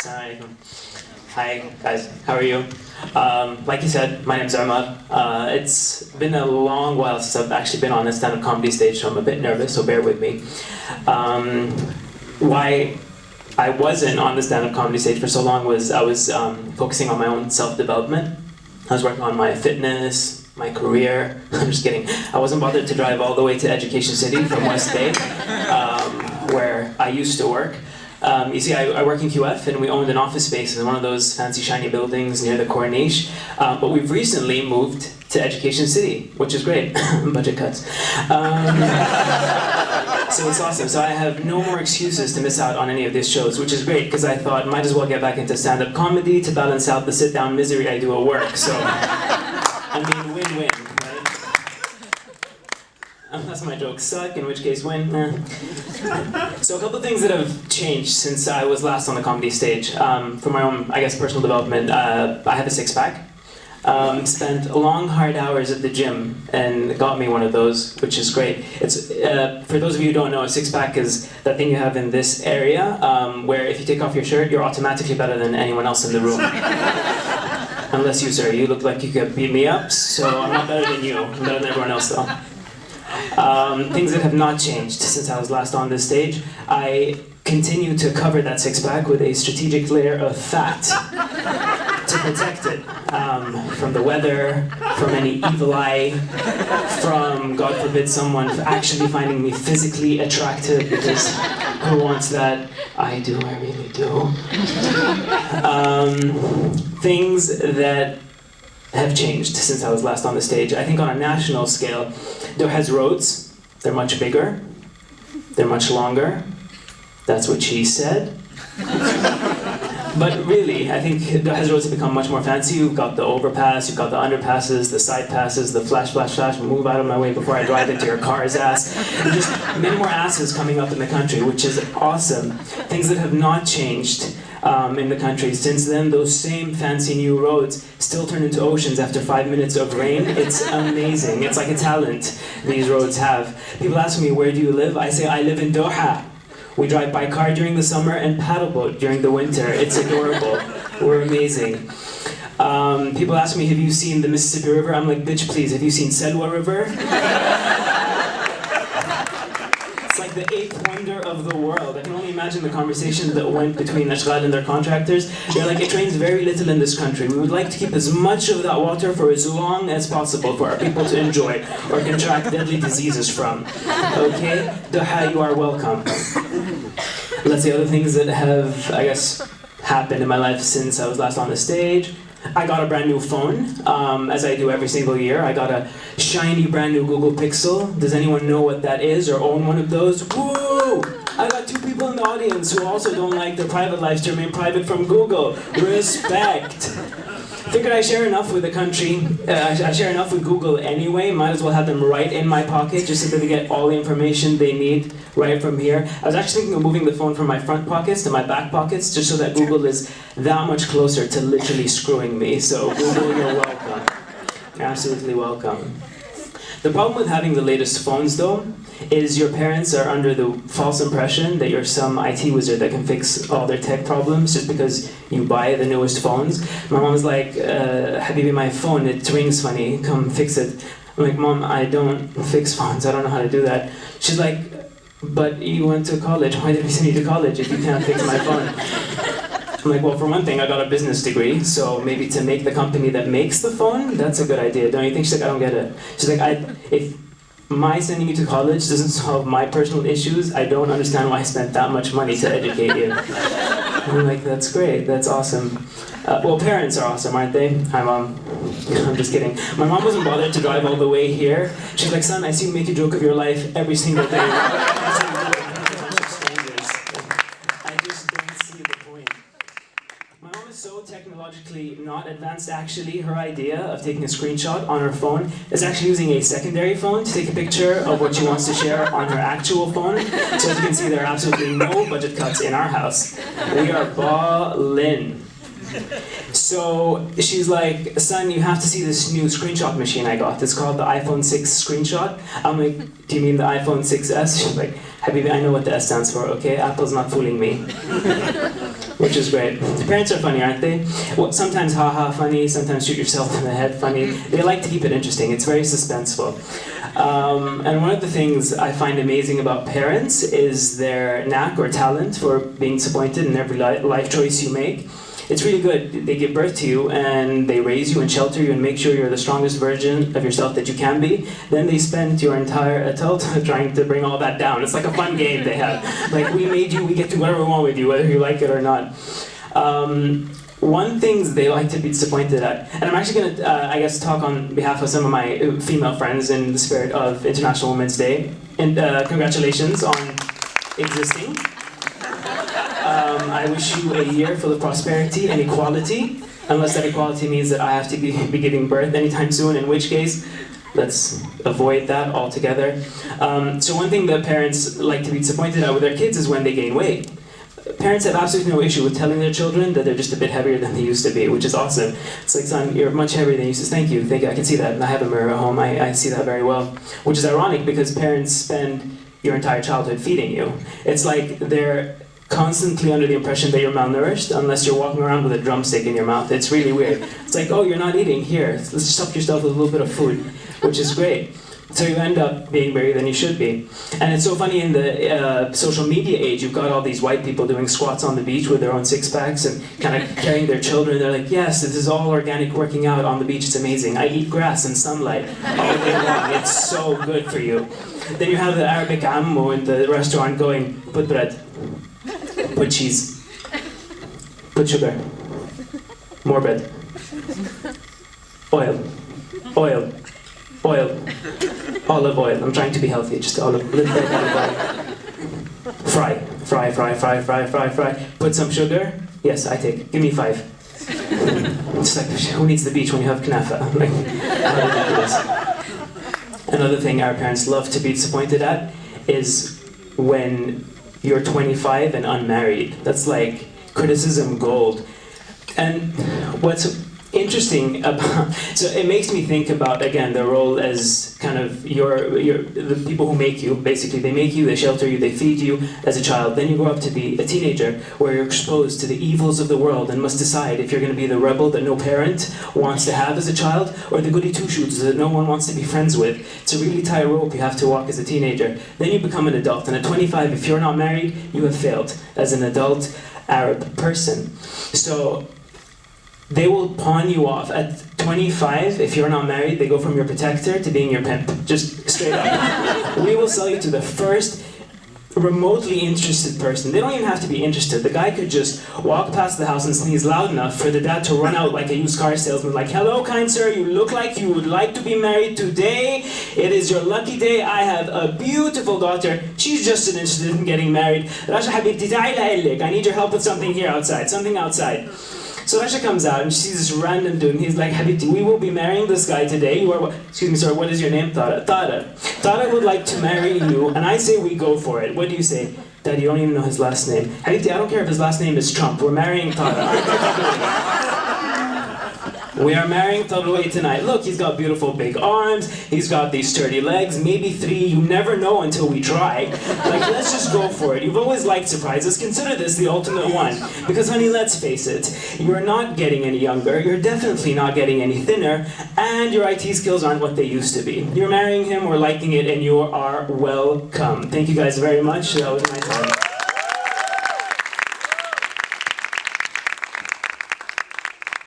Assalamualaikum. Hi guys, how are you? Like you said, my name's Omar. It's been a long while since I've actually been on a stand-up comedy stage, so I'm a bit nervous, so bear with me. Why I wasn't on the stand-up comedy stage for so long was I was focusing on my own self-development. I was working on my fitness, my career. I'm just kidding. I wasn't bothered to drive all the way to Education City from West Bay, where I used to work. You see, I work in QF, and we owned an office space in one of those fancy shiny buildings near the Corniche. But we've recently moved to Education City, which is great. Budget cuts. So it's awesome. So I have no more excuses to miss out on any of these shows, which is great, because I thought might as well get back into stand-up comedy to balance out the sit-down misery I do at work. So, I mean, win-win, right? Unless my jokes suck, in which case win. So a couple of things that have changed since I was last on the comedy stage. For my own, I guess, personal development, I have a six-pack. Spent long, hard hours at the gym and got me one of those, which is great. It's for those of you who don't know, a six-pack is that thing you have in this area, where if you take off your shirt, you're automatically better than anyone else in the room. Unless you, sir. You look like you could beat me up, so I'm not better than you. I'm better than everyone else, though. Things that have not changed since I was last on this stage. I continue to cover that six-pack with a strategic layer of fat to protect it from the weather, from any evil eye, from, God forbid, someone actually finding me physically attractive, because who wants that? I do, I really do. Things that have changed since I was last on the stage. I think on a national scale, Doha's roads, they're much bigger, they're much longer. That's what she said. But really, I think Doha's roads have become much more fancy. You've got the overpass, you've got the underpasses, the side passes, the flash, flash, flash, move out of my way before I drive into your car's ass. There's just many more asses coming up in the country, which is awesome. Things that have not changed in the country since then, those same fancy new roads still turn into oceans after 5 minutes of rain. It's amazing. It's like a talent these roads have. People ask me, where do you live? I say, I live in Doha. We drive by car during the summer and paddleboat during the winter. It's adorable. We're amazing. People ask me, have you seen the Mississippi River? I'm like, bitch, please, have you seen Selwa River? It's like the eighth wonder of the world. I can only imagine the conversations that went between Ashghal and their contractors. They're like, it rains very little in this country. We would like to keep as much of that water for as long as possible for our people to enjoy or contract deadly diseases from. Okay? Doha, you are welcome. Let's see other things that have, I guess, happened in my life since I was last on the stage. I got a brand new phone, as I do every single year. I got a shiny brand new Google Pixel. Does anyone know what that is or own one of those? Woo! I got two people in the audience who also don't like their private lives to remain private from Google. Respect! Figured I share enough with the country. I share enough with Google anyway. Might as well have them right in my pocket, just so they get all the information they need right from here. I was actually thinking of moving the phone from my front pockets to my back pockets, just so that Google is that much closer to literally screwing me. So Google, you're welcome. You're absolutely welcome. The problem with having the latest phones, though, is your parents are under the false impression that you're some IT wizard that can fix all their tech problems just because you buy the newest phones. My mom's like, Habibi, my phone, it rings funny, come fix it. I'm like, Mom, I don't fix phones, I don't know how to do that. She's like, but you went to college, why did we send you to college if you can't fix my phone? I'm like, well, for one thing, I got a business degree, so maybe to make the company that makes the phone, that's a good idea, don't you think? She's like, I don't get it. She's like, if my sending you to college doesn't solve my personal issues, I don't understand why I spent that much money to educate you. I'm like, that's great, that's awesome. Well, parents are awesome, aren't they? Hi, Mom. I'm just kidding. My mom wasn't bothered to drive all the way here. She's like, son, I see you make a joke of your life every single day. I just don't see the point. My mom is so technologically not advanced, actually. Her idea of taking a screenshot on her phone is actually using a secondary phone to take a picture of what she wants to share on her actual phone. So as you can see, there are absolutely no budget cuts in our house. We are ballin'. So she's like, son, you have to see this new screenshot machine I got. It's called the iPhone 6 screenshot. I'm like, do you mean the iPhone 6S? She's like, Habibi, I know what the S stands for, okay? Apple's not fooling me. Which is great. The parents are funny, aren't they? Well, sometimes haha funny, sometimes shoot yourself in the head funny. They like to keep it interesting. It's very suspenseful. And one of the things I find amazing about parents is their knack or talent for being disappointed in every life choice you make. It's really good. They give birth to you and they raise you and shelter you and make sure you're the strongest version of yourself that you can be. Then they spend your entire adulthood trying to bring all that down. It's like a fun game they have. Like, we made you, we get to do whatever we want with you, whether you like it or not. One thing they like to be disappointed at, and I'm actually going to, I guess, talk on behalf of some of my female friends in the spirit of International Women's Day. And congratulations on existing. I wish you a year full of prosperity and equality, unless that equality means that I have to be giving birth anytime soon, in which case, let's avoid that altogether. So one thing that parents like to be disappointed at with their kids is when they gain weight. Parents have absolutely no issue with telling their children that they're just a bit heavier than they used to be, which is awesome. It's like, son, you're much heavier than you used to. Thank you, I can see that. I have a mirror at home, I see that very well. Which is ironic because parents spend your entire childhood feeding you. It's like they're constantly under the impression that you're malnourished unless you're walking around with a drumstick in your mouth. It's really weird. It's like, oh, you're not eating, here, let's stuff yourself with a little bit of food, which is great. So you end up being bigger than you should be. And it's so funny, in the social media age, you've got all these white people doing squats on the beach with their own six-packs and kind of carrying their children. They're like, yes, this is all organic working out on the beach, it's amazing. I eat grass and sunlight all day long, it's so good for you. Then you have the Arabic ammo in the restaurant going, put bread, put cheese, put sugar, more bread, oil, oil, oil, olive oil. I'm trying to be healthy, just little bit of olive oil. Fry, fry, fry, fry, fry, fry, fry. Put some sugar. Yes, I take. Give me 5. It's like, who needs the beach when you have knafa? Like, how ridiculous. Another thing our parents love to be disappointed at is when you're 25 and unmarried. That's like criticism gold. And what's interesting about, so it makes me think about, again, the role as kind of the people who make you. Basically, they make you, they shelter you, they feed you as a child. Then you grow up to be a teenager where you're exposed to the evils of the world and must decide if you're going to be the rebel that no parent wants to have as a child, or the goody two-shoes that no one wants to be friends with. It's a really tight rope you have to walk as a teenager. Then you become an adult, and at 25, if you're not married, you have failed as an adult Arab person. So they will pawn you off. At 25, if you're not married, they go from your protector to being your pimp. Just straight up. We will sell you to the first remotely interested person. They don't even have to be interested. The guy could just walk past the house and sneeze loud enough for the dad to run out like a used car salesman, like, hello, kind sir, you look like you would like to be married today. It is your lucky day. I have a beautiful daughter. She's just as interested in getting married. Rasha habibti, ta'ila illik. I need your help with something here outside, something outside. So Rasha comes out and she sees this random dude and he's like, Habibti, we will be marrying this guy today. You are, excuse me, sir, what is your name? Tara. Tara would like to marry you, and I say we go for it. What do you say? Dad, you don't even know his last name. Habibti, I don't care if his last name is Trump. We're marrying Tara. We are marrying Tarway tonight. Look, he's got beautiful big arms, he's got these sturdy legs, maybe 3, you never know until we try. Like, let's just go for it. You've always liked surprises, consider this the ultimate one. Because honey, let's face it, you're not getting any younger, you're definitely not getting any thinner, and your IT skills aren't what they used to be. You're marrying him, we're liking it, and you are welcome. Thank you guys very much, that was my time.